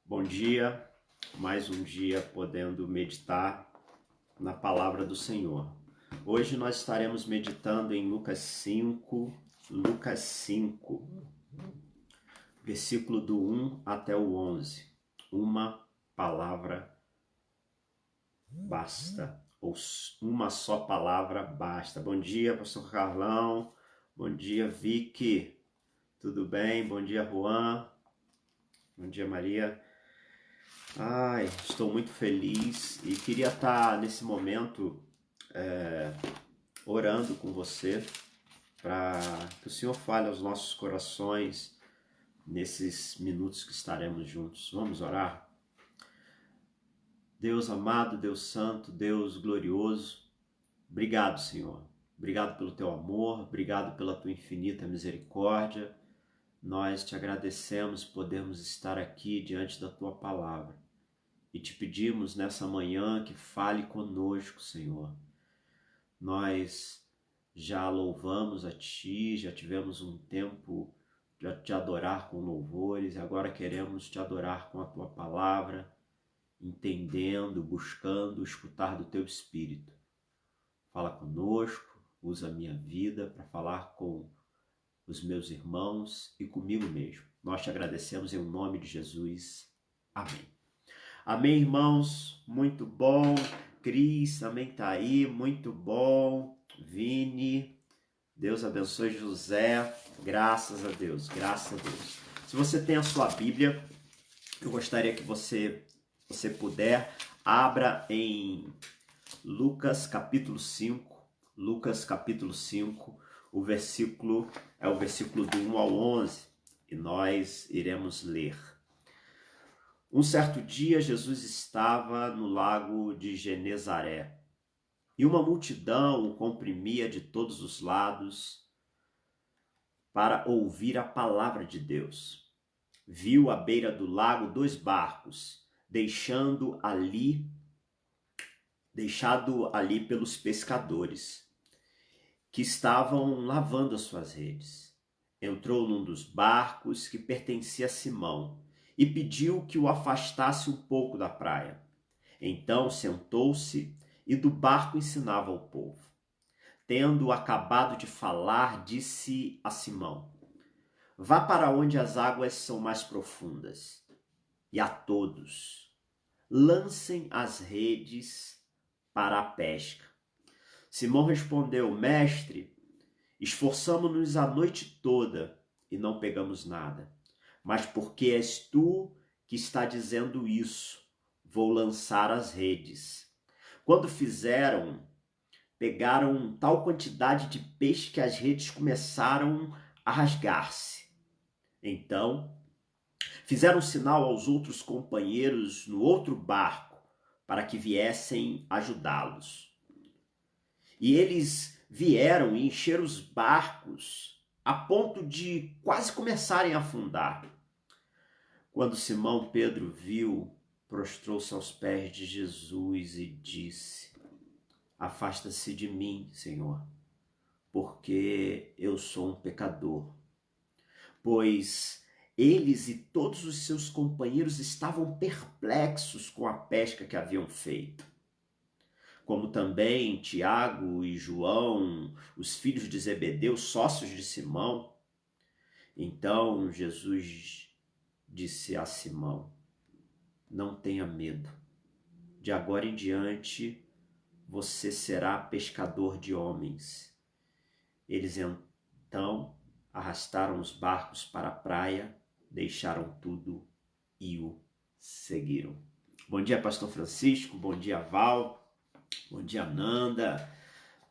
Bom dia, mais um dia podendo meditar na palavra do Senhor. Hoje nós estaremos meditando em Lucas 5, versículo do 1 até o 11. Uma palavra basta, ou uma só palavra basta. Bom dia, pastor Carlão. Bom dia, Vicky. Tudo bem? Bom dia, Juan. Bom dia, Maria. Estou muito feliz e queria estar nesse momento orando com você para que o Senhor fale aos nossos corações nesses minutos que estaremos juntos. Vamos orar? Deus amado, Deus santo, Deus glorioso, obrigado, Senhor. Obrigado pelo teu amor, obrigado pela tua infinita misericórdia. Nós te agradecemos podermos estar aqui diante da tua palavra. E te pedimos nessa manhã que fale conosco, Senhor. Nós já louvamos a Ti, já tivemos um tempo de te adorar com louvores, e agora queremos te adorar com a Tua palavra, entendendo, buscando, escutar do Teu Espírito. Fala conosco, usa a minha vida para falar com os meus irmãos e comigo mesmo. Nós te agradecemos em nome de Jesus. Amém. Amém, irmãos? Muito bom. Cris, amém, tá aí. Muito bom. Vini, Deus abençoe. José, graças a Deus, graças a Deus. Se você tem a sua Bíblia, eu gostaria que você puder, abra em Lucas capítulo 5. Lucas capítulo 5, o versículo é o versículo do 1 ao 11, e nós iremos ler. Um certo dia, Jesus estava no lago de Genezaré e uma multidão o comprimia de todos os lados para ouvir a palavra de Deus. Viu à beira do lago 2 barcos, deixado ali pelos pescadores, que estavam lavando as suas redes. Entrou num dos barcos que pertencia a Simão, e pediu que o afastasse um pouco da praia. Então sentou-se e do barco ensinava ao povo. Tendo acabado de falar, disse a Simão: vá para onde as águas são mais profundas, e a todos lancem as redes para a pesca. Simão respondeu: mestre, esforçamo-nos a noite toda e não pegamos nada. Mas porque és tu que está dizendo isso, vou lançar as redes. Quando fizeram, pegaram tal quantidade de peixe que as redes começaram a rasgar-se. Então, fizeram sinal aos outros companheiros no outro barco para que viessem ajudá-los. E eles vieram e encheram os barcos a ponto de quase começarem a afundar. Quando Simão Pedro viu, prostrou-se aos pés de Jesus e disse: afasta-se de mim, Senhor, porque eu sou um pecador. Pois eles e todos os seus companheiros estavam perplexos com a pesca que haviam feito. Como também Tiago e João, os filhos de Zebedeu, sócios de Simão. Então Jesus disse a Simão: não tenha medo. De agora em diante você será pescador de homens. Eles então arrastaram os barcos para a praia, deixaram tudo e o seguiram. Bom dia, pastor Francisco. Bom dia, Val. Bom dia, Nanda.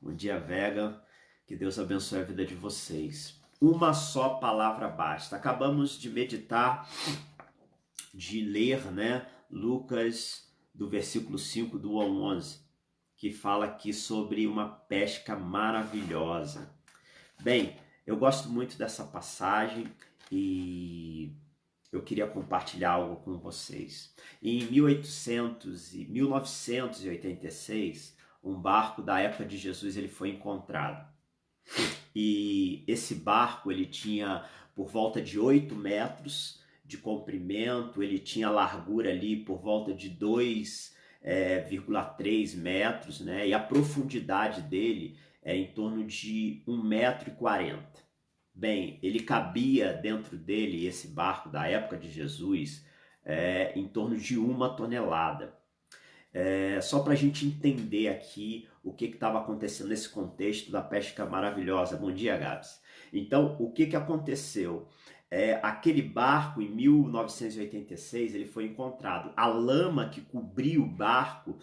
Bom dia, Vega. Que Deus abençoe a vida de vocês. Uma só palavra basta. Acabamos de meditar, de ler, Lucas, do versículo 5 do 1 ao 11, que fala aqui sobre uma pesca maravilhosa. Bem, eu gosto muito dessa passagem e eu queria compartilhar algo com vocês. Em 1986, um barco da época de Jesus ele foi encontrado. E esse barco ele tinha por volta de 8 metros de comprimento, ele tinha largura ali por volta de 2,3 metros, né? E a profundidade dele é em torno de 1,40 m. Bem, ele cabia dentro dele, esse barco da época de Jesus, em torno de 1 tonelada. Só para a gente entender aqui o que estava acontecendo nesse contexto da pesca maravilhosa. Bom dia, Gabs. Então, o que aconteceu? Aquele barco, em 1986, ele foi encontrado. A lama que cobriu o barco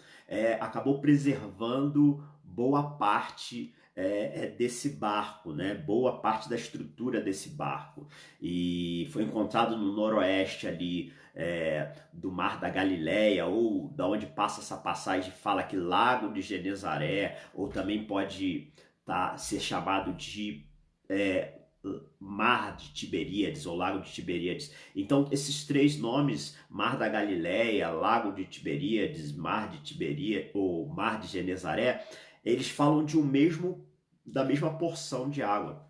acabou preservando boa parte desse barco, né? Boa parte da estrutura desse barco. E foi encontrado no noroeste ali do Mar da Galileia, ou da onde passa essa passagem, fala que Lago de Genezaré, ou também pode ser chamado de Mar de Tiberíades ou Lago de Tiberíades. Então, esses três nomes, Mar da Galileia, Lago de Tiberíades, Mar de Tiberíades ou Mar de Genezaré, eles falam da mesma porção de água.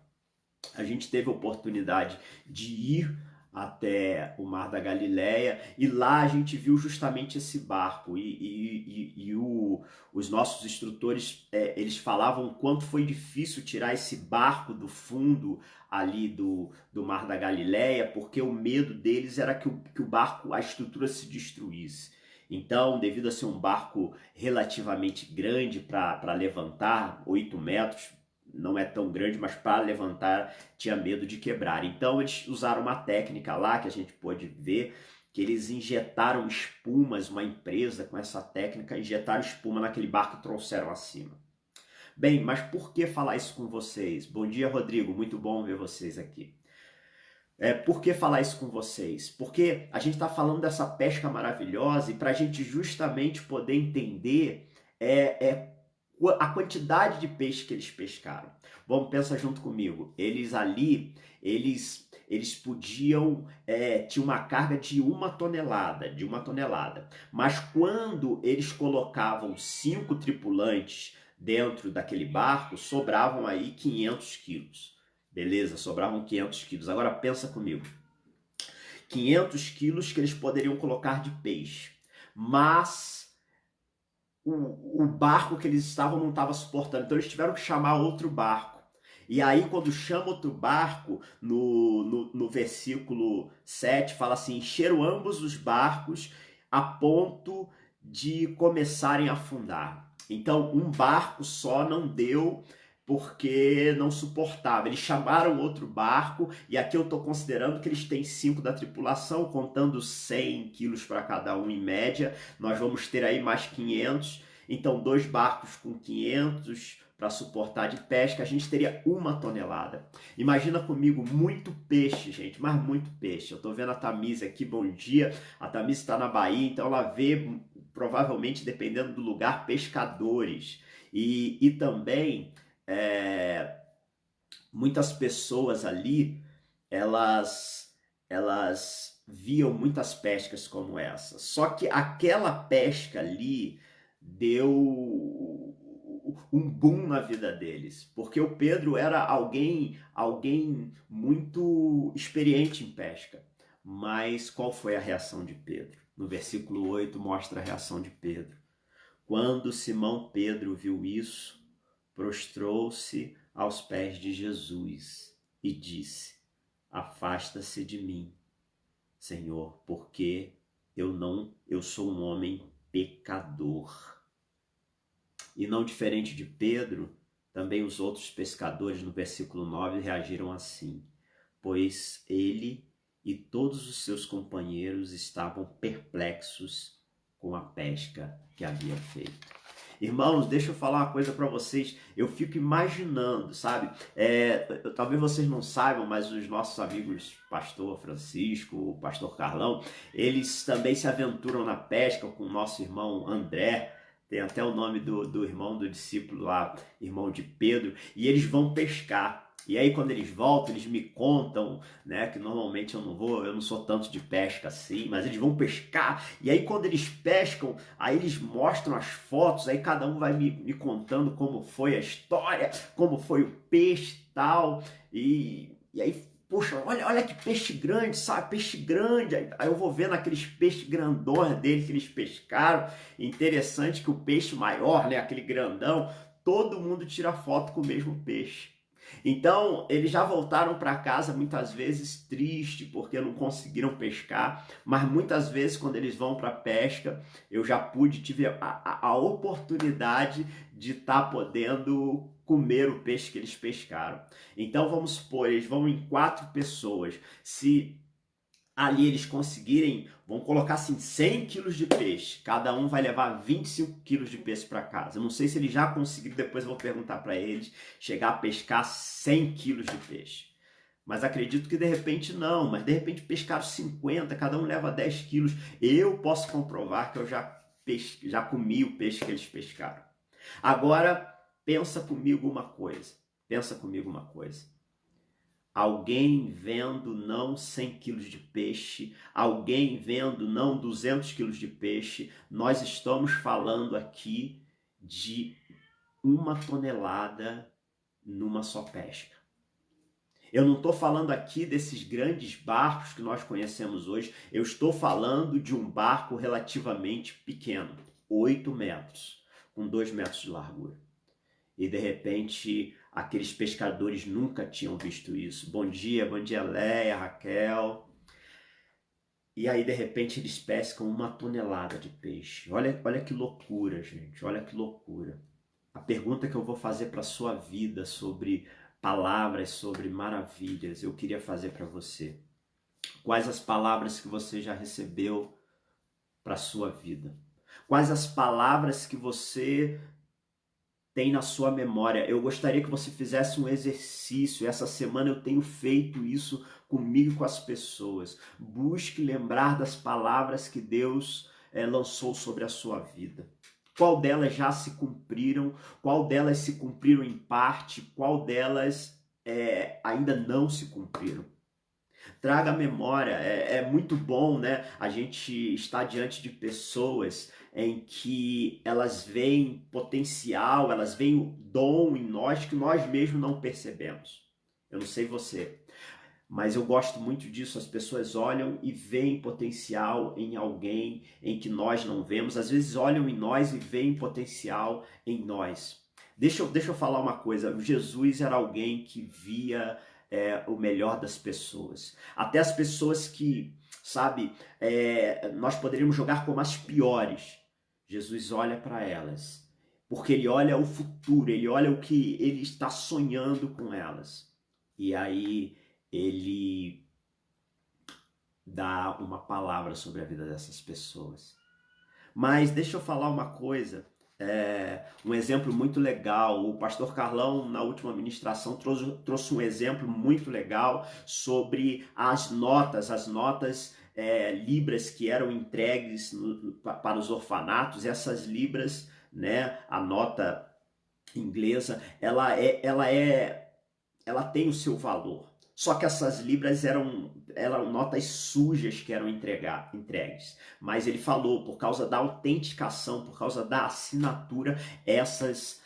A gente teve a oportunidade de ir até o Mar da Galileia e lá a gente viu justamente esse barco os nossos instrutores eles falavam quanto foi difícil tirar esse barco do fundo ali do Mar da Galileia, porque o medo deles era que o barco, a estrutura se destruísse. Então, devido a ser um barco relativamente grande para levantar, 8 metros, não é tão grande, mas para levantar tinha medo de quebrar. Então eles usaram uma técnica lá que a gente pôde ver, que eles injetaram espumas, uma empresa com essa técnica, injetaram espuma naquele barco e trouxeram acima. Bem, mas por que falar isso com vocês? Bom dia, Rodrigo, muito bom ver vocês aqui. Por que falar isso com vocês? Porque a gente está falando dessa pesca maravilhosa e para a gente justamente poder entender a quantidade de peixe que eles pescaram. Vamos pensar junto comigo. Eles ali, eles podiam, tinha uma carga de 1 tonelada. Mas quando eles colocavam 5 tripulantes dentro daquele barco, sobravam aí 500 quilos. Beleza, sobravam 500 quilos. Agora pensa comigo. 500 quilos que eles poderiam colocar de peixe. Mas o barco que eles estavam não estava suportando. Então eles tiveram que chamar outro barco. E aí quando chama outro barco, no versículo 7, fala assim, encheram ambos os barcos a ponto de começarem a afundar. Então um barco só não deu porque não suportava. Eles chamaram outro barco, e aqui eu estou considerando que eles têm 5 da tripulação, contando 100 quilos para cada um em média. Nós vamos ter aí mais 500, então 2 barcos com 500 para suportar de pesca, a gente teria 1 tonelada. Imagina comigo, muito peixe, gente, mas muito peixe. Eu estou vendo a Tamisa aqui, bom dia. A Tamisa está na Bahia, então ela vê, provavelmente, dependendo do lugar, pescadores. E também muitas pessoas ali, elas viam muitas pescas como essa. Só que aquela pesca ali deu um boom na vida deles, porque o Pedro era alguém muito experiente em pesca. Mas qual foi a reação de Pedro? No versículo 8 mostra a reação de Pedro. Quando Simão Pedro viu isso, prostrou-se aos pés de Jesus e disse, afasta-se de mim, Senhor, porque eu sou um homem pecador. E não diferente de Pedro, também os outros pescadores no versículo 9 reagiram assim, pois ele e todos os seus companheiros estavam perplexos com a pesca que havia feito. Irmãos, deixa eu falar uma coisa para vocês. Eu fico imaginando, sabe? Talvez vocês não saibam, mas os nossos amigos, pastor Francisco, o pastor Carlão, eles também se aventuram na pesca com o nosso irmão André. Tem até o nome do irmão do discípulo lá, irmão de Pedro. E eles vão pescar. E aí quando eles voltam, eles me contam, né, que normalmente eu não sou tanto de pesca assim, mas eles vão pescar, e aí quando eles pescam, aí eles mostram as fotos, aí cada um vai me contando como foi a história, como foi o peixe e tal, e aí poxa, olha que peixe grande, sabe? Peixe grande. Aí eu vou vendo aqueles peixes grandões dele que eles pescaram. Interessante que o peixe maior, né, aquele grandão, todo mundo tira foto com o mesmo peixe. Então, eles já voltaram para casa muitas vezes triste porque não conseguiram pescar, mas muitas vezes quando eles vão para a pesca, eu já tive a oportunidade de estar podendo comer o peixe que eles pescaram. Então, vamos supor, eles vão em 4 pessoas. Se ali eles conseguirem, vamos colocar assim, 100 quilos de peixe. Cada um vai levar 25 quilos de peixe para casa. Eu não sei se eles já conseguiram, depois eu vou perguntar para eles, chegar a pescar 100 quilos de peixe. Mas acredito que de repente não, mas de repente pescaram 50, cada um leva 10 quilos. Eu posso comprovar que eu já comi o peixe que eles pescaram. Agora, pensa comigo uma coisa. Pensa comigo uma coisa. Alguém vendo não 100 quilos de peixe, alguém vendo não 200 quilos de peixe, nós estamos falando aqui de 1 tonelada numa só pesca. Eu não estou falando aqui desses grandes barcos que nós conhecemos hoje, eu estou falando de um barco relativamente pequeno, 8 metros, com 2 metros de largura. E de repente aqueles pescadores nunca tinham visto isso. Bom dia Leia, Raquel. E aí de repente eles pescam 1 tonelada de peixe. Olha que loucura, gente, olha que loucura. A pergunta que eu vou fazer para a sua vida sobre palavras, sobre maravilhas, eu queria fazer para você. Quais as palavras que você já recebeu para a sua vida? Quais as palavras que você tem na sua memória? Eu gostaria que você fizesse um exercício. Essa semana eu tenho feito isso comigo e com as pessoas. Busque lembrar das palavras que Deus lançou sobre a sua vida. Qual delas já se cumpriram? Qual delas se cumpriram em parte? Qual delas ainda não se cumpriram? Traga a memória, é muito bom, né? A gente está diante de pessoas em que elas veem potencial, elas veem o dom em nós que nós mesmos não percebemos. Eu não sei você, mas eu gosto muito disso. As pessoas olham e veem potencial em alguém em que nós não vemos. Às vezes olham em nós e veem potencial em nós. Deixa eu falar uma coisa. Jesus era alguém que via o melhor das pessoas. Até as pessoas que, sabe, nós poderíamos jogar como as piores. Jesus olha para elas, porque ele olha o futuro, ele olha o que ele está sonhando com elas. E aí ele dá uma palavra sobre a vida dessas pessoas. Mas deixa eu falar uma coisa, um exemplo muito legal. O pastor Carlão, na última ministração, trouxe um exemplo muito legal sobre as notas libras que eram entregues para os orfanatos. Essas libras, né, a nota inglesa, ela tem o seu valor. Só que essas libras eram notas sujas que eram entregues. Mas ele falou, por causa da autenticação, por causa da assinatura, essas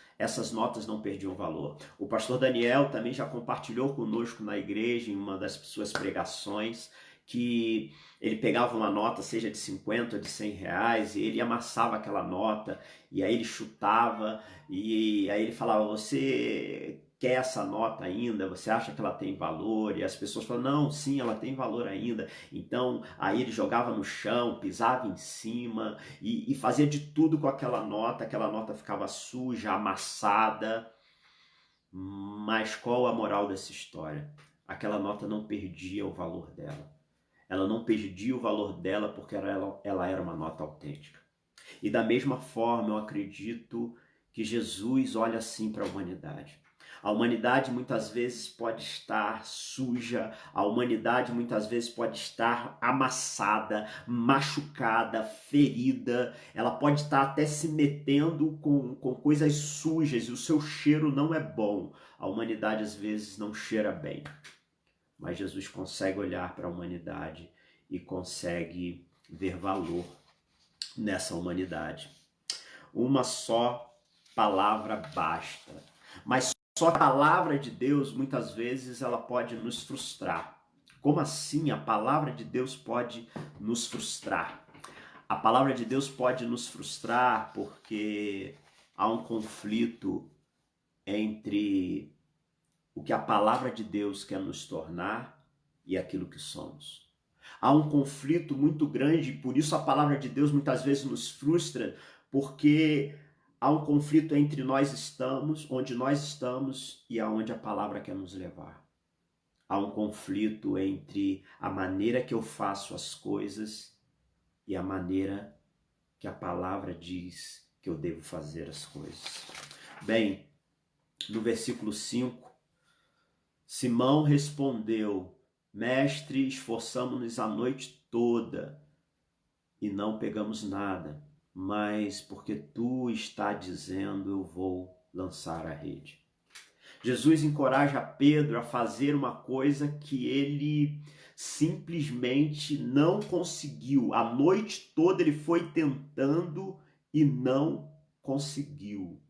notas não perdiam valor. O pastor Daniel também já compartilhou conosco na igreja, em uma das suas pregações, que ele pegava uma nota, seja de 50 ou de 100 reais, e ele amassava aquela nota, e aí ele chutava, e aí ele falava, você quer essa nota ainda? Você acha que ela tem valor? E as pessoas falam, não, sim, ela tem valor ainda. Então, aí ele jogava no chão, pisava em cima e fazia de tudo com aquela nota ficava suja, amassada. Mas qual a moral dessa história? Aquela nota não perdia o valor dela. Ela não perdia o valor dela porque ela era uma nota autêntica. E da mesma forma, eu acredito que Jesus olha assim para a humanidade. A humanidade muitas vezes pode estar suja, a humanidade muitas vezes pode estar amassada, machucada, ferida, ela pode estar até se metendo com coisas sujas e o seu cheiro não é bom. A humanidade às vezes não cheira bem, mas Jesus consegue olhar para a humanidade e consegue ver valor nessa humanidade. Uma só palavra basta, mas Só que a palavra de Deus, muitas vezes, ela pode nos frustrar. Como assim a palavra de Deus pode nos frustrar? A palavra de Deus pode nos frustrar porque há um conflito entre o que a palavra de Deus quer nos tornar e aquilo que somos. Há um conflito muito grande, por isso a palavra de Deus muitas vezes nos frustra, porque há um conflito entre onde nós estamos e aonde a palavra quer nos levar. Há um conflito entre a maneira que eu faço as coisas e a maneira que a palavra diz que eu devo fazer as coisas. Bem, no versículo 5, Simão respondeu: Mestre, esforçamo-nos a noite toda e não pegamos nada, mas porque tu está dizendo, eu vou lançar a rede. Jesus encoraja Pedro a fazer uma coisa que ele simplesmente não conseguiu. A noite toda ele foi tentando e não conseguiu.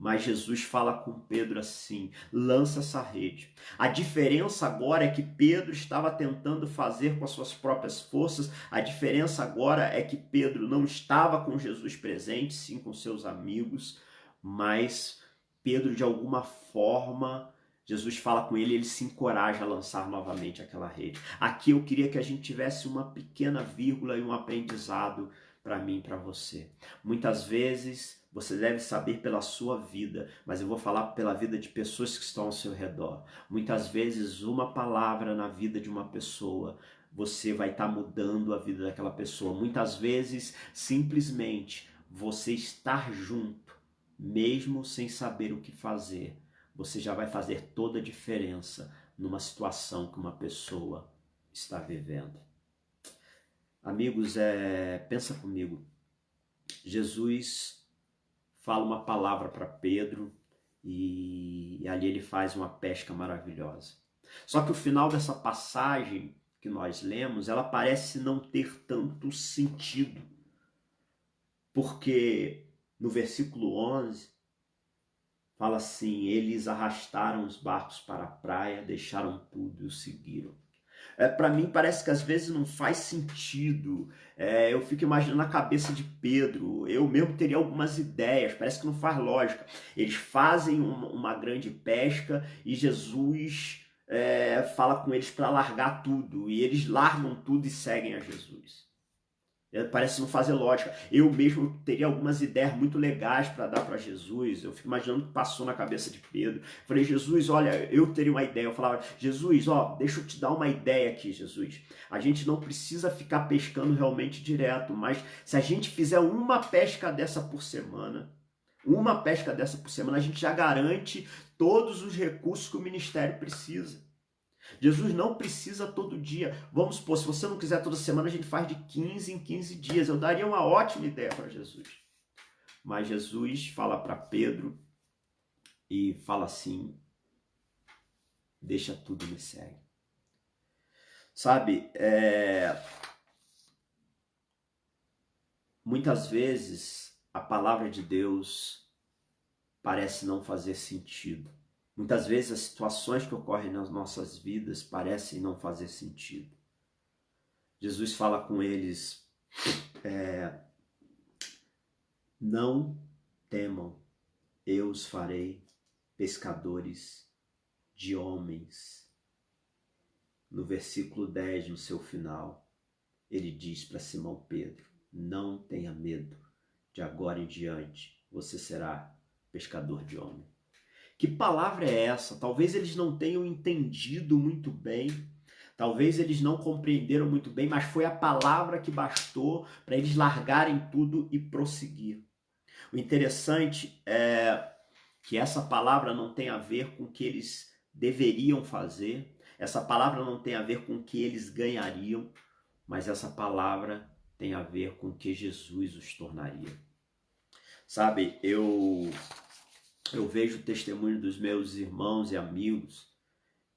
Mas Jesus fala com Pedro assim: lança essa rede. A diferença agora é que Pedro estava tentando fazer com as suas próprias forças. A diferença agora é que Pedro não estava com Jesus presente, sim com seus amigos, mas Pedro, de alguma forma, Jesus fala com ele e ele se encoraja a lançar novamente aquela rede. Aqui eu queria que a gente tivesse uma pequena vírgula e um aprendizado para mim e para você. Muitas vezes você deve saber pela sua vida, mas eu vou falar pela vida de pessoas que estão ao seu redor. Muitas vezes uma palavra na vida de uma pessoa, você vai estar mudando a vida daquela pessoa. Muitas vezes, simplesmente, você estar junto, mesmo sem saber o que fazer, você já vai fazer toda a diferença numa situação que uma pessoa está vivendo. Amigos, pensa comigo. Jesus fala uma palavra para Pedro e ali ele faz uma pesca maravilhosa. Só que o final dessa passagem que nós lemos, ela parece não ter tanto sentido. Porque no versículo 11, fala assim: eles arrastaram os barcos para a praia, deixaram tudo e o seguiram. Para mim parece que às vezes não faz sentido. Eu fico imaginando a cabeça de Pedro. Eu mesmo teria algumas ideias, parece que não faz lógica. Eles fazem uma grande pesca e Jesus fala com eles para largar tudo. E eles largam tudo e seguem a Jesus. Parece não fazer lógica. Eu mesmo teria algumas ideias muito legais para dar para Jesus. Eu fico imaginando o que passou na cabeça de Pedro. Eu falei: Jesus, olha, eu teria uma ideia. Eu falava: Jesus, deixa eu te dar uma ideia aqui, Jesus. A gente não precisa ficar pescando realmente direto, mas se a gente fizer uma pesca dessa por semana, a gente já garante todos os recursos que o ministério precisa. Jesus não precisa todo dia. Vamos supor, se você não quiser toda semana, a gente faz de 15 em 15 dias. Eu daria uma ótima ideia para Jesus. Mas Jesus fala para Pedro e fala assim: deixa tudo e me segue. Sabe, muitas vezes a palavra de Deus parece não fazer sentido. Muitas vezes as situações que ocorrem nas nossas vidas parecem não fazer sentido. Jesus fala com eles: não temam, eu os farei pescadores de homens. No versículo 10, no seu final, ele diz para Simão Pedro: não tenha medo, de agora em diante você será pescador de homens. Que palavra é essa? Talvez eles não tenham entendido muito bem, talvez eles não compreenderam muito bem, mas foi a palavra que bastou para eles largarem tudo e prosseguir. O interessante é que essa palavra não tem a ver com o que eles deveriam fazer, essa palavra não tem a ver com o que eles ganhariam, mas essa palavra tem a ver com o que Jesus os tornaria. Sabe, eu vejo o testemunho dos meus irmãos e amigos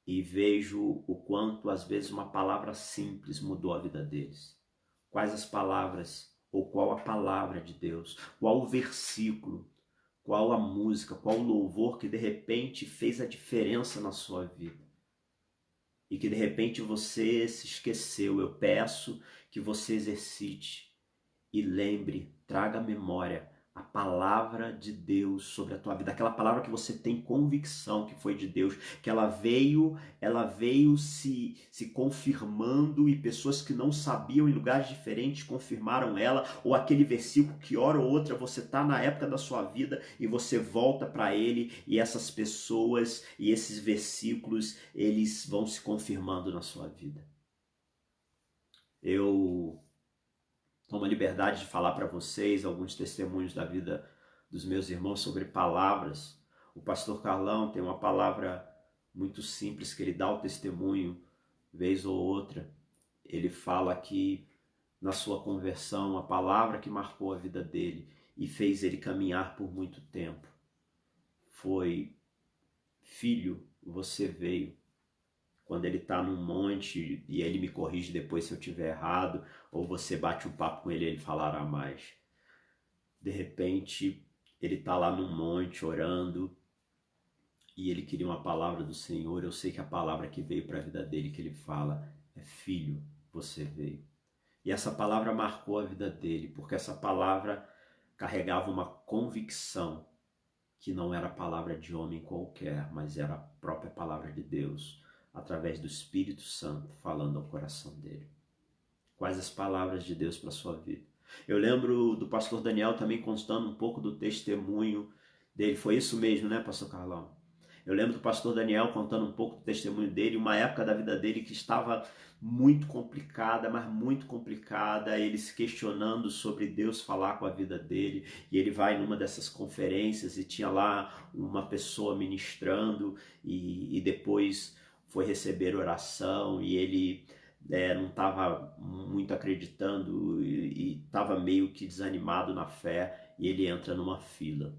e vejo o quanto às vezes uma palavra simples mudou a vida deles. Quais as palavras, ou qual a palavra de Deus, qual o versículo Qual a música, qual o louvor que de repente fez a diferença na sua vida? E que de repente você se esqueceu. Eu peço que você exercite e lembre, traga à memória a palavra de Deus sobre a tua vida, aquela palavra que você tem convicção que foi de Deus, que ela veio se confirmando, e pessoas que não sabiam em lugares diferentes confirmaram ela, ou aquele versículo que hora ou outra você está na época da sua vida e você volta para ele, e essas pessoas e esses versículos, eles vão se confirmando na sua vida. Eu tomo a liberdade de falar para vocês alguns testemunhos da vida dos meus irmãos sobre palavras. O pastor Carlão tem uma palavra muito simples que ele dá o testemunho, vez ou outra. Ele fala que na sua conversão, a palavra que marcou a vida dele e fez ele caminhar por muito tempo foi: filho, você veio. Quando ele está num monte, e ele me corrige depois se eu estiver errado, ou você bate um papo com ele e ele falará mais. De repente, ele está lá num monte orando, e ele queria uma palavra do Senhor. Eu sei que a palavra que veio para a vida dele, que ele fala, é: filho, você veio. E essa palavra marcou a vida dele, porque essa palavra carregava uma convicção que não era a palavra de homem qualquer, mas era a própria palavra de Deus, através do Espírito Santo, falando ao coração dele. Quais as palavras de Deus para a sua vida? Eu lembro do pastor Daniel também contando um pouco do testemunho dele. Foi isso mesmo, né, pastor Carlão? Eu lembro do pastor Daniel contando um pouco do testemunho dele, uma época da vida dele que estava muito complicada, mas muito complicada, ele se questionando sobre Deus falar com a vida dele, e ele vai numa dessas conferências e tinha lá uma pessoa ministrando, e depois foi receber oração, e ele não estava muito acreditando e estava meio que desanimado na fé, e ele entra numa fila.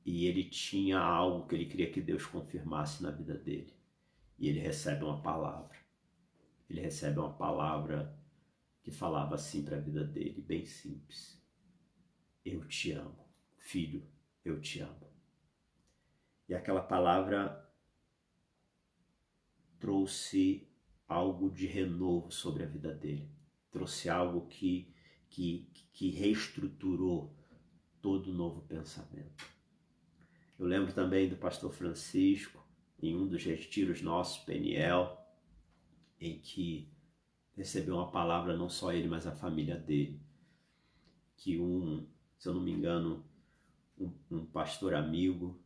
E ele tinha algo que ele queria que Deus confirmasse na vida dele. E ele recebe uma palavra. Ele recebe uma palavra que falava assim para a vida dele, bem simples: eu te amo, filho, eu te amo. E aquela palavra trouxe algo de renovo sobre a vida dele. Trouxe algo que reestruturou todo novo pensamento. Eu lembro também do pastor Francisco, em um dos retiros nossos, Peniel, em que recebeu uma palavra, não só ele, mas a família dele, que se eu não me engano, um pastor amigo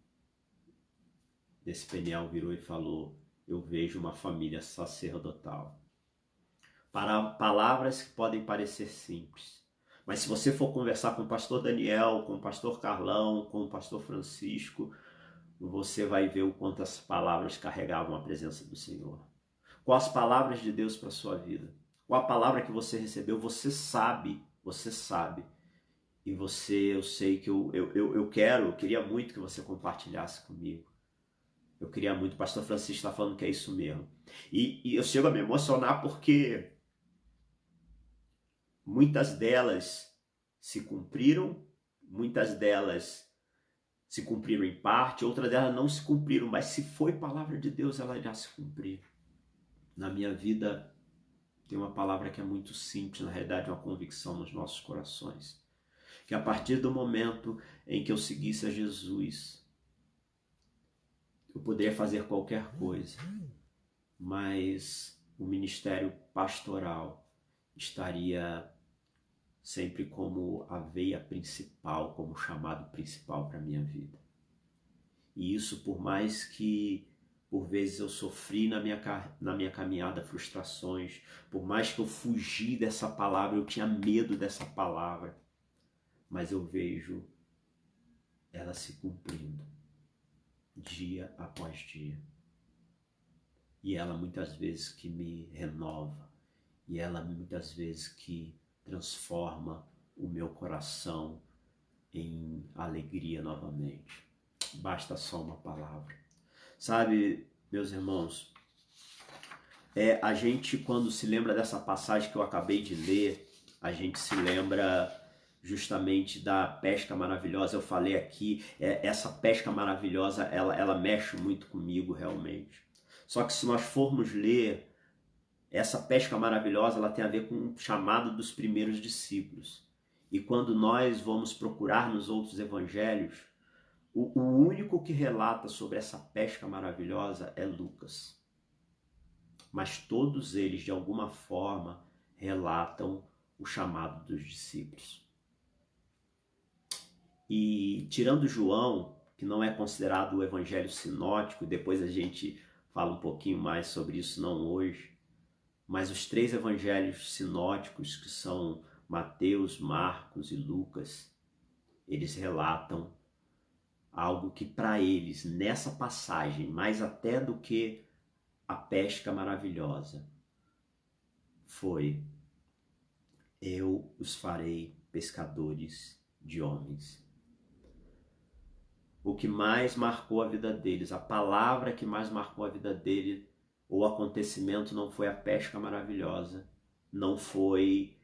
desse Peniel virou e falou: eu vejo uma família sacerdotal. Para palavras que podem parecer simples, mas se você for conversar com o pastor Daniel, com o pastor Carlão, com o pastor Francisco, você vai ver o quanto as palavras carregavam a presença do Senhor. Quais as palavras de Deus para a sua vida? Qual a palavra que você recebeu? Você sabe. E eu sei que eu queria muito que você compartilhasse comigo. Eu queria muito, o pastor Francisco está falando que é isso mesmo. E eu chego a me emocionar porque muitas delas se cumpriram, muitas delas se cumpriram em parte, outras delas não se cumpriram, mas se foi palavra de Deus, ela já se cumpriu. Na minha vida tem uma palavra que é muito simples, na realidade é uma convicção nos nossos corações, que a partir do momento em que eu seguisse a Jesus, eu poderia fazer qualquer coisa, mas o ministério pastoral estaria sempre como a veia principal, como o chamado principal para a minha vida. E isso, por mais que por vezes eu sofri na minha caminhada frustrações, por mais que eu fugi dessa palavra, eu tinha medo dessa palavra, mas eu vejo ela se cumprindo dia após dia. E ela muitas vezes que me renova, e ela muitas vezes que transforma o meu coração em alegria novamente. Basta só uma palavra. Sabe, meus irmãos, a gente, quando se lembra dessa passagem que eu acabei de ler, a gente se lembra justamente da pesca maravilhosa. Eu falei aqui, essa pesca maravilhosa, ela mexe muito comigo realmente. Só que se nós formos ler, essa pesca maravilhosa, ela tem a ver com o chamado dos primeiros discípulos. E quando nós vamos procurar nos outros evangelhos, o único que relata sobre essa pesca maravilhosa é Lucas. Mas todos eles, de alguma forma, relatam o chamado dos discípulos. E tirando João, que não é considerado o evangelho sinótico, depois a gente fala um pouquinho mais sobre isso, não hoje, mas os 3 evangelhos sinóticos, que são Mateus, Marcos e Lucas, eles relatam algo que para eles, nessa passagem, mais até do que a pesca maravilhosa, foi: eu os farei pescadores de homens. O que mais marcou a vida deles, a palavra que mais marcou a vida dele, o acontecimento, não foi a pesca maravilhosa, não foi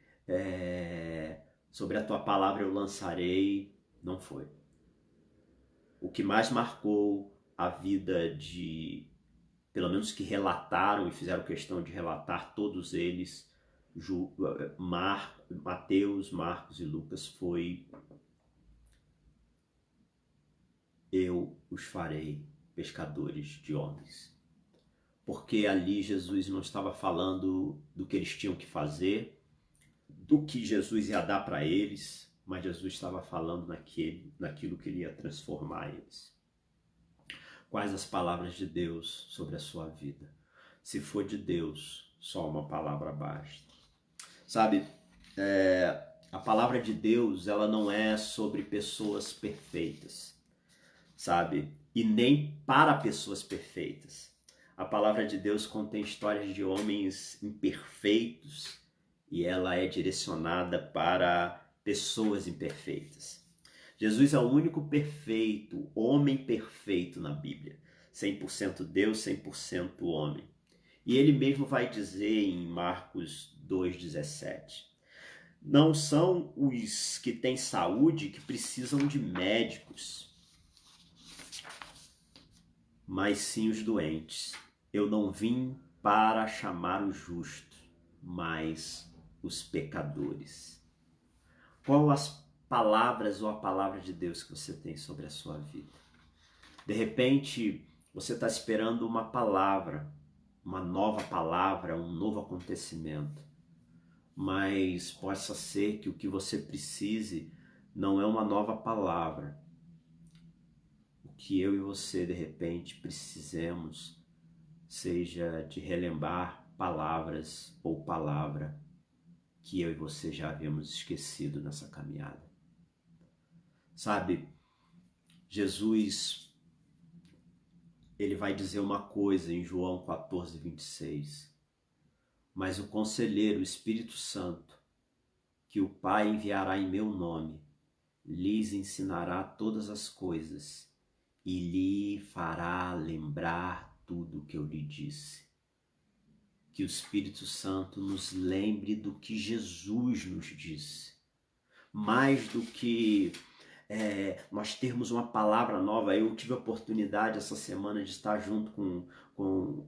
sobre a tua palavra eu lançarei, não foi. O que mais marcou a vida de, pelo menos que relataram e fizeram questão de relatar todos eles, Mateus, Marcos e Lucas, foi: eu os farei pescadores de homens. Porque ali Jesus não estava falando do que eles tinham que fazer, do que Jesus ia dar para eles, mas Jesus estava falando naquilo que ele ia transformar eles. Quais as palavras de Deus sobre a sua vida? Se for de Deus, só uma palavra basta. Sabe, a palavra de Deus, ela não é sobre pessoas perfeitas, sabe? E nem para pessoas perfeitas. A palavra de Deus contém histórias de homens imperfeitos e ela é direcionada para pessoas imperfeitas. Jesus é o único perfeito, homem perfeito na Bíblia. 100% Deus, 100% homem. E ele mesmo vai dizer em Marcos 2,17: não são os que têm saúde que precisam de médicos, mas sim os doentes. Eu não vim para chamar os justos, mas os pecadores. Qual as palavras ou a palavra de Deus que você tem sobre a sua vida? De repente, você está esperando uma palavra, uma nova palavra, um novo acontecimento. Mas possa ser que o que você precise não é uma nova palavra. O que eu e você, de repente, precisemos seja de relembrar palavras ou palavra que eu e você já havíamos esquecido nessa caminhada. Sabe, Jesus, ele vai dizer uma coisa em João 14:26. Mas o Conselheiro, o Espírito Santo, que o Pai enviará em meu nome, lhes ensinará todas as coisas e lhe fará lembrar tudo o que eu lhe disse. Que o Espírito Santo nos lembre do que Jesus nos disse. Mais do que nós termos uma palavra nova. Eu tive a oportunidade essa semana de estar junto com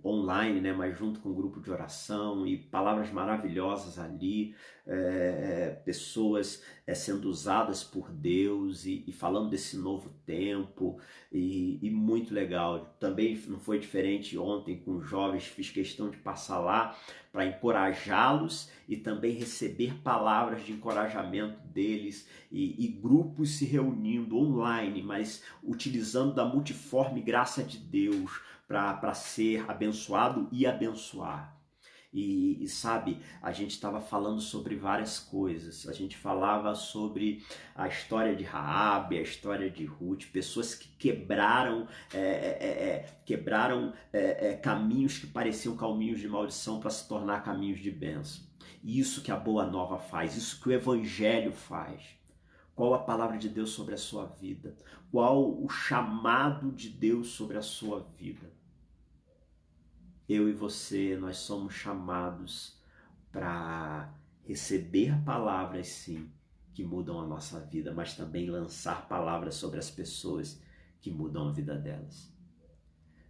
online, né, mas junto com um grupo de oração, e palavras maravilhosas ali, pessoas sendo usadas por Deus e falando desse novo tempo, e muito legal. Também não foi diferente ontem com os jovens, fiz questão de passar lá para encorajá-los e também receber palavras de encorajamento deles, e grupos se reunindo online, mas utilizando da multiforme graça de Deus para ser abençoado e abençoar. E sabe, a gente estava falando sobre várias coisas. A gente falava sobre a história de Raabe, a história de Ruth, pessoas que quebraram caminhos que pareciam caminhos de maldição para se tornar caminhos de bênção. E isso que a Boa Nova faz, isso que o Evangelho faz. Qual a palavra de Deus sobre a sua vida? Qual o chamado de Deus sobre a sua vida? Eu e você, nós somos chamados para receber palavras, sim, que mudam a nossa vida, mas também lançar palavras sobre as pessoas que mudam a vida delas.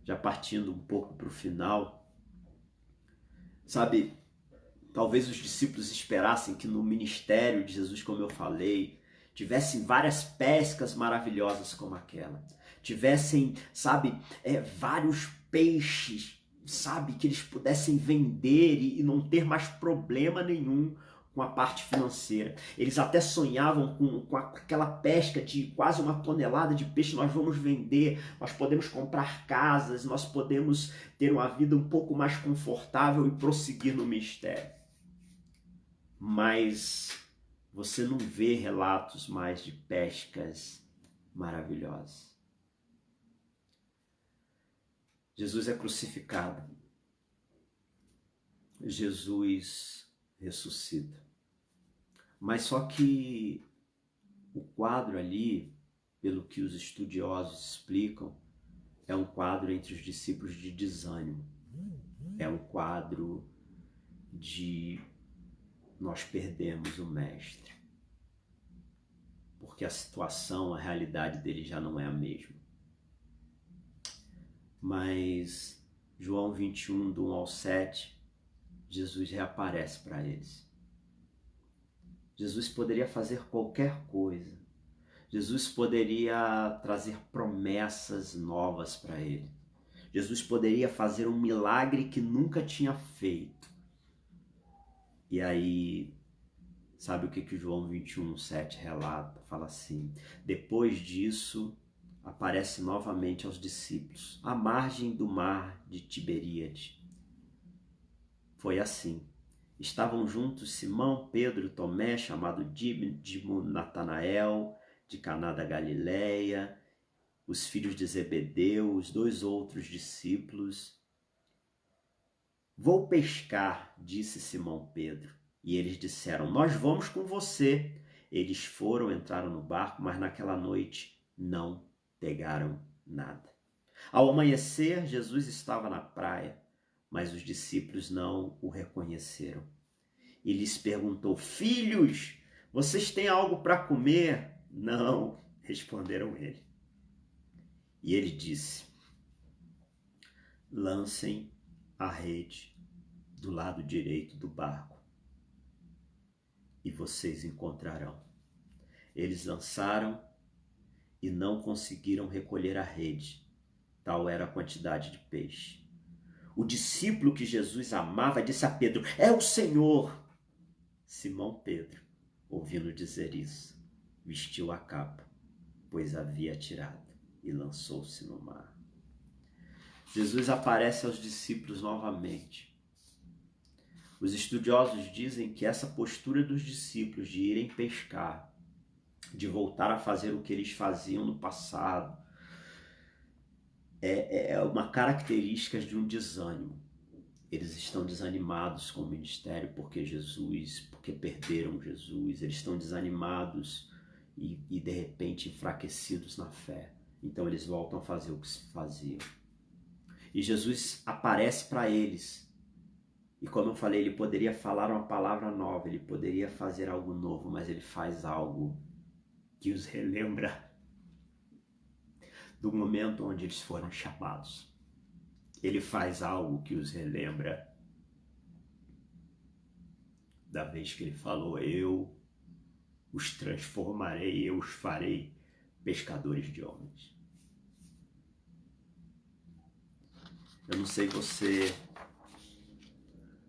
Já partindo um pouco para o final, sabe, talvez os discípulos esperassem que no ministério de Jesus, como eu falei, tivessem várias pescas maravilhosas como aquela. Tivessem, sabe, vários peixes, sabe, que eles pudessem vender e não ter mais problema nenhum com a parte financeira. Eles até sonhavam com aquela pesca de quase 1 tonelada de peixe. Nós vamos vender, nós podemos comprar casas, nós podemos ter uma vida um pouco mais confortável e prosseguir no ministério. Mas você não vê relatos mais de pescas maravilhosas. Jesus é crucificado. Jesus ressuscita. Mas só que o quadro ali, pelo que os estudiosos explicam, é um quadro entre os discípulos de desânimo. É um quadro de nós perdemos o mestre. Porque a situação, a realidade dele já não é a mesma. Mas João 21, do 1 ao 7, Jesus reaparece para eles. Jesus poderia fazer qualquer coisa. Jesus poderia trazer promessas novas para ele. Jesus poderia fazer um milagre que nunca tinha feito. E aí, sabe o que João 21, 7 relata? Fala assim: depois disso, aparece novamente aos discípulos, à margem do mar de Tiberíades. Foi assim. Estavam juntos Simão, Pedro, Tomé, chamado Dídimo, Natanael, de Caná da Galileia, os filhos de Zebedeu, os 2 outros discípulos. Vou pescar, disse Simão Pedro. E eles disseram, nós vamos com você. Eles foram, entraram no barco, mas naquela noite não pegaram nada. Ao amanhecer, Jesus estava na praia, mas os discípulos não o reconheceram. E lhes perguntou, filhos, vocês têm algo para comer? Não, responderam ele. E ele disse, lancem a rede do lado direito do barco e vocês encontrarão. Eles lançaram e não conseguiram recolher a rede, tal era a quantidade de peixe. O discípulo que Jesus amava disse a Pedro, é o Senhor. Simão Pedro, ouvindo dizer isso, vestiu a capa, pois havia tirado, e lançou-se no mar. Jesus aparece aos discípulos novamente. Os estudiosos dizem que essa postura dos discípulos de irem pescar, de voltar a fazer o que eles faziam no passado, é uma característica de um desânimo. Eles estão desanimados com o ministério porque perderam Jesus. Eles estão desanimados e de repente enfraquecidos na fé. Então eles voltam a fazer o que se faziam. E Jesus aparece para eles. E como eu falei, ele poderia falar uma palavra nova, ele poderia fazer algo novo, mas ele faz algo que os relembra do momento onde eles foram chamados. Ele faz algo que os relembra da vez que ele falou, eu os transformarei, eu os farei pescadores de homens. Eu não sei você,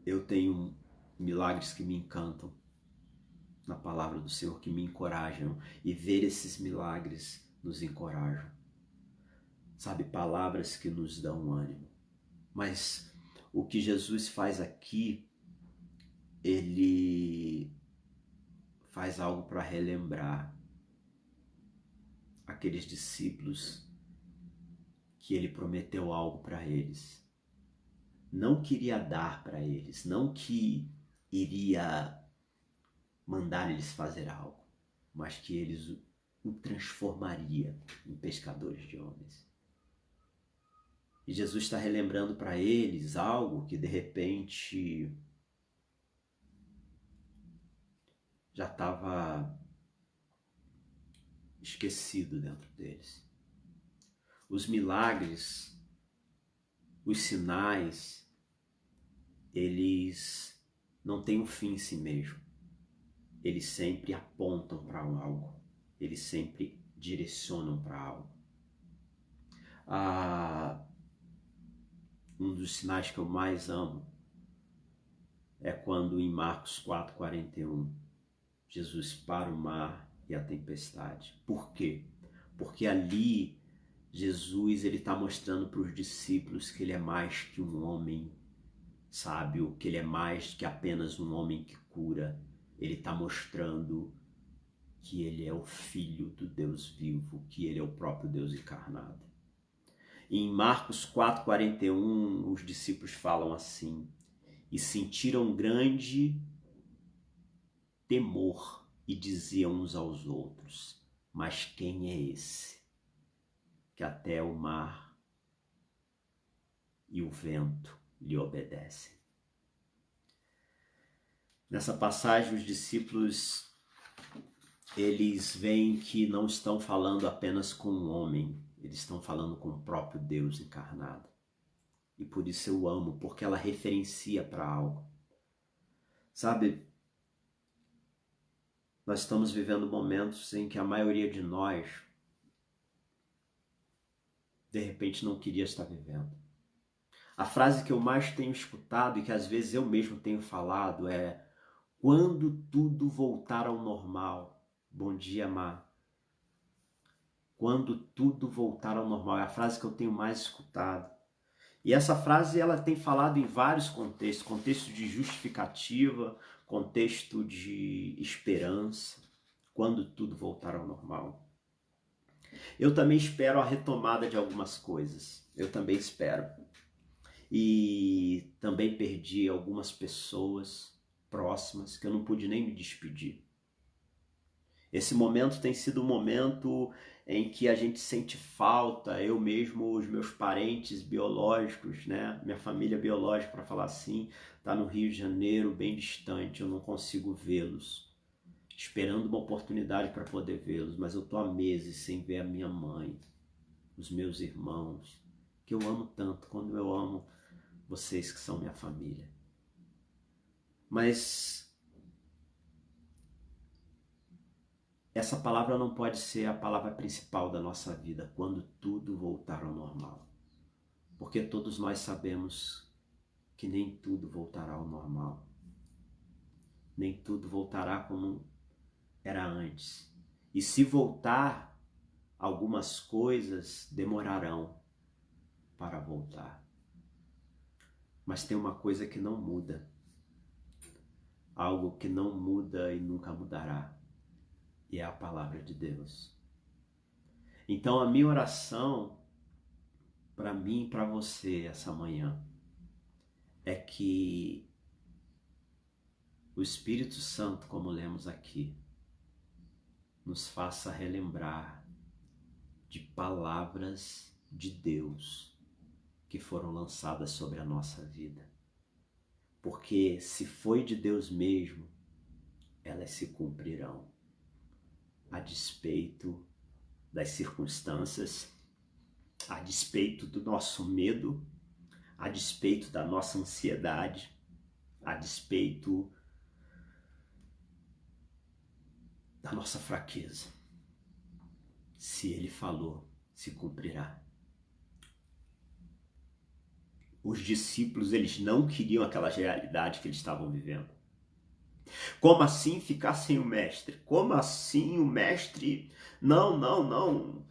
eu tenho milagres que me encantam na palavra do Senhor, que me encorajam, e ver esses milagres nos encorajam. Sabe, palavras que nos dão ânimo. Mas o que Jesus faz aqui, ele faz algo para relembrar aqueles discípulos que ele prometeu algo para eles. Não queria dar para eles, não que iria mandar eles fazer algo, mas que eles o transformaria em pescadores de homens. E Jesus está relembrando para eles algo que de repente já estava esquecido dentro deles. Os milagres, os sinais, eles não têm um fim em si mesmo. Eles sempre apontam para algo. Eles sempre direcionam para algo. Um dos sinais que eu mais amo é quando em Marcos 4:41 Jesus para o mar e a tempestade. Por quê? Porque ali Jesus está mostrando para os discípulos que ele é mais que um homem sábio, que ele é mais que apenas um homem que cura. Ele está mostrando que ele é o Filho do Deus vivo, que ele é o próprio Deus encarnado. Em Marcos 4:41, os discípulos falam assim: e sentiram grande temor e diziam uns aos outros: mas quem é esse que até o mar e o vento lhe obedecem? Nessa passagem, os discípulos, eles veem que não estão falando apenas com um homem, eles estão falando com o próprio Deus encarnado. E por isso eu amo, porque ela referencia para algo. Sabe, nós estamos vivendo momentos em que a maioria de nós, de repente, não queria estar vivendo. A frase que eu mais tenho escutado e que às vezes eu mesmo tenho falado é: quando tudo voltar ao normal. Bom dia, Má. Quando tudo voltar ao normal. É a frase que eu tenho mais escutado. E essa frase ela tem falado em vários contextos. Contexto de justificativa, contexto de esperança. Quando tudo voltar ao normal. Eu também espero a retomada de algumas coisas. Eu também espero. E também perdi algumas pessoas próximas que eu não pude nem me despedir. Esse momento tem sido um momento em que a gente sente falta, eu mesmo, os meus parentes biológicos, né? Minha família biológica, para falar assim, está no Rio de Janeiro, bem distante, eu não consigo vê-los. Esperando uma oportunidade para poder vê-los, mas eu estou há meses sem ver a minha mãe, os meus irmãos, que eu amo tanto, quando eu amo vocês que são minha família. Mas essa palavra não pode ser a palavra principal da nossa vida quando tudo voltar ao normal. Porque todos nós sabemos que nem tudo voltará ao normal. Nem tudo voltará como era antes. E se voltar, algumas coisas demorarão para voltar. Mas tem uma coisa que não muda. Algo que não muda e nunca mudará. E é a palavra de Deus. Então a minha oração para mim e para você essa manhã é que o Espírito Santo, como lemos aqui, nos faça relembrar de palavras de Deus que foram lançadas sobre a nossa vida. Porque se foi de Deus mesmo, elas se cumprirão. A despeito das circunstâncias, a despeito do nosso medo, a despeito da nossa ansiedade, a despeito da nossa fraqueza. Se Ele falou, se cumprirá. Os discípulos, eles não queriam aquela realidade que eles estavam vivendo. Como assim ficar sem o mestre? Como assim o mestre? Não.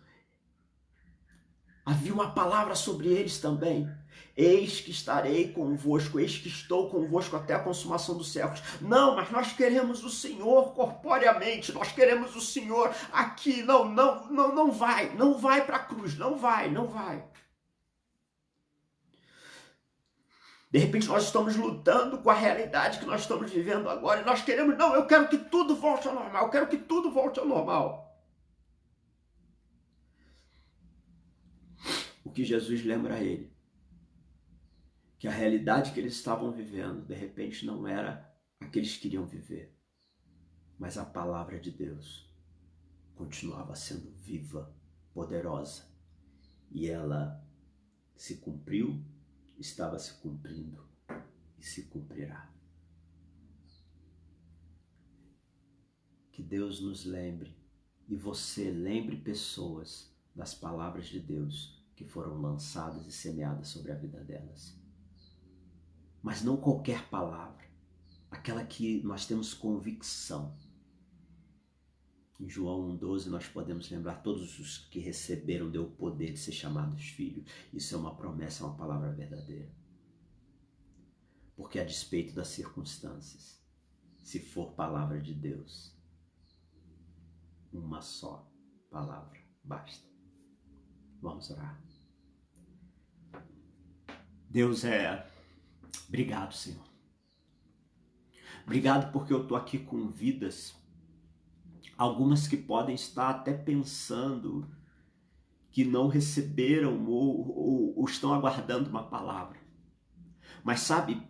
Havia uma palavra sobre eles também. Eis que estarei convosco, eis que estou convosco até a consumação dos séculos. Não, mas nós queremos o Senhor corporeamente, nós queremos o Senhor aqui. Não vai para a cruz, não vai. De repente nós estamos lutando com a realidade que nós estamos vivendo agora e nós queremos, não, eu quero que tudo volte ao normal, eu quero que tudo volte ao normal. O que Jesus lembra a ele, que a realidade que eles estavam vivendo, de repente não era a que eles queriam viver, mas a palavra de Deus. continuava sendo viva, poderosa. E ela se cumpriu, estava se cumprindo e se cumprirá. Que Deus nos lembre e você lembre pessoas das palavras de Deus que foram lançadas e semeadas sobre a vida delas. Mas não qualquer palavra, aquela que nós temos convicção. Em João 1,12 nós podemos lembrar: todos os que receberam deu o poder de ser chamados filhos. Isso é uma promessa, é uma palavra verdadeira. Porque a despeito das circunstâncias, se for palavra de Deus, uma só palavra basta. Vamos orar. Deus, obrigado, Senhor. Obrigado porque eu estou aqui com vidas, algumas que podem estar até pensando que não receberam ou estão aguardando uma palavra. Mas sabe,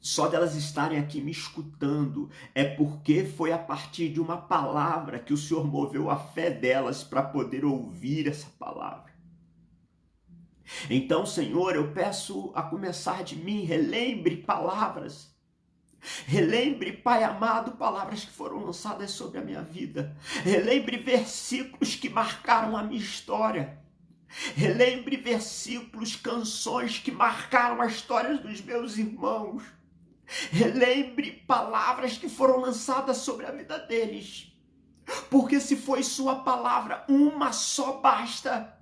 só delas estarem aqui me escutando é porque foi a partir de uma palavra que o Senhor moveu a fé delas para poder ouvir essa palavra. Então, Senhor, eu peço, a começar de mim, relembre palavras. Relembre, Pai amado, palavras que foram lançadas sobre a minha vida. Relembre versículos que marcaram a minha história. Relembre versículos, canções que marcaram a história dos meus irmãos. Relembre palavras que foram lançadas sobre a vida deles. Porque se foi sua palavra, uma só basta.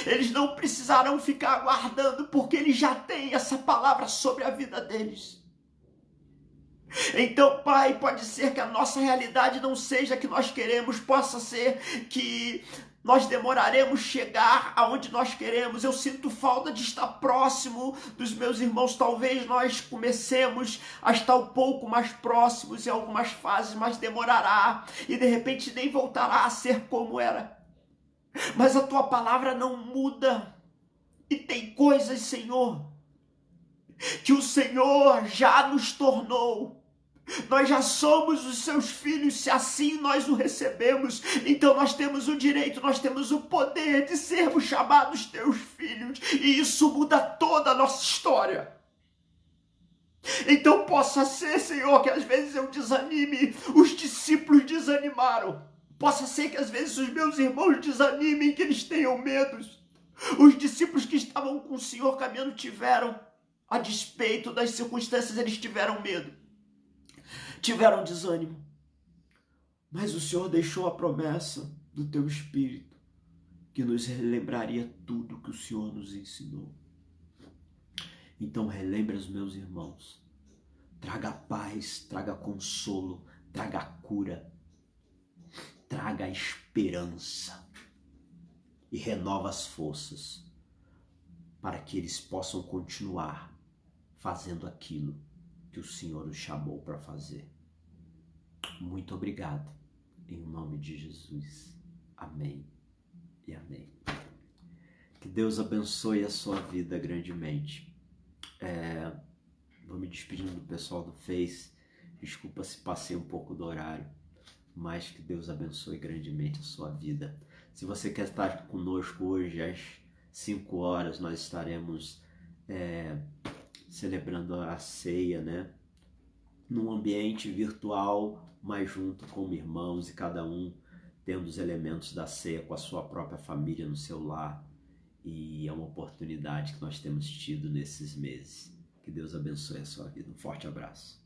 Eles não precisarão ficar aguardando, porque eles já têm essa palavra sobre a vida deles. Então, Pai, pode ser que a nossa realidade não seja a que nós queremos, possa ser que nós demoraremos chegar aonde nós queremos. Eu sinto falta de estar próximo dos meus irmãos. Talvez nós comecemos a estar um pouco mais próximos em algumas fases, mas demorará e de repente nem voltará a ser como era. Mas a tua palavra não muda. E tem coisas, Senhor, que o Senhor já nos tornou. Nós já somos os seus filhos, se assim nós o recebemos. Então nós temos o direito, nós temos o poder de sermos chamados teus filhos. E isso muda toda a nossa história. Então possa ser, Senhor, que às vezes eu desanime, os discípulos desanimaram. Possa ser que às vezes os meus irmãos desanimem, que eles tenham medos. Os discípulos que estavam com o Senhor caminhando tiveram, a despeito das circunstâncias, eles tiveram medo. Tiveram desânimo. Mas o Senhor deixou a promessa do teu Espírito, que nos relembraria tudo que o Senhor nos ensinou. Então relembre os meus irmãos. Traga paz, traga consolo, traga cura. Traga esperança e renova as forças para que eles possam continuar fazendo aquilo que o Senhor os chamou para fazer. Muito obrigado, em nome de Jesus. Amém e amém. Que Deus abençoe a sua vida grandemente. Vou me despedindo do pessoal do Face. Desculpa se passei um pouco do horário. Mas que Deus abençoe grandemente a sua vida. Se você quer estar conosco hoje às 5 horas, nós estaremos celebrando a ceia, né? Num ambiente virtual, mas junto com irmãos e cada um tendo os elementos da ceia com a sua própria família no seu lar. E é uma oportunidade que nós temos tido nesses meses. Que Deus abençoe a sua vida. Um forte abraço.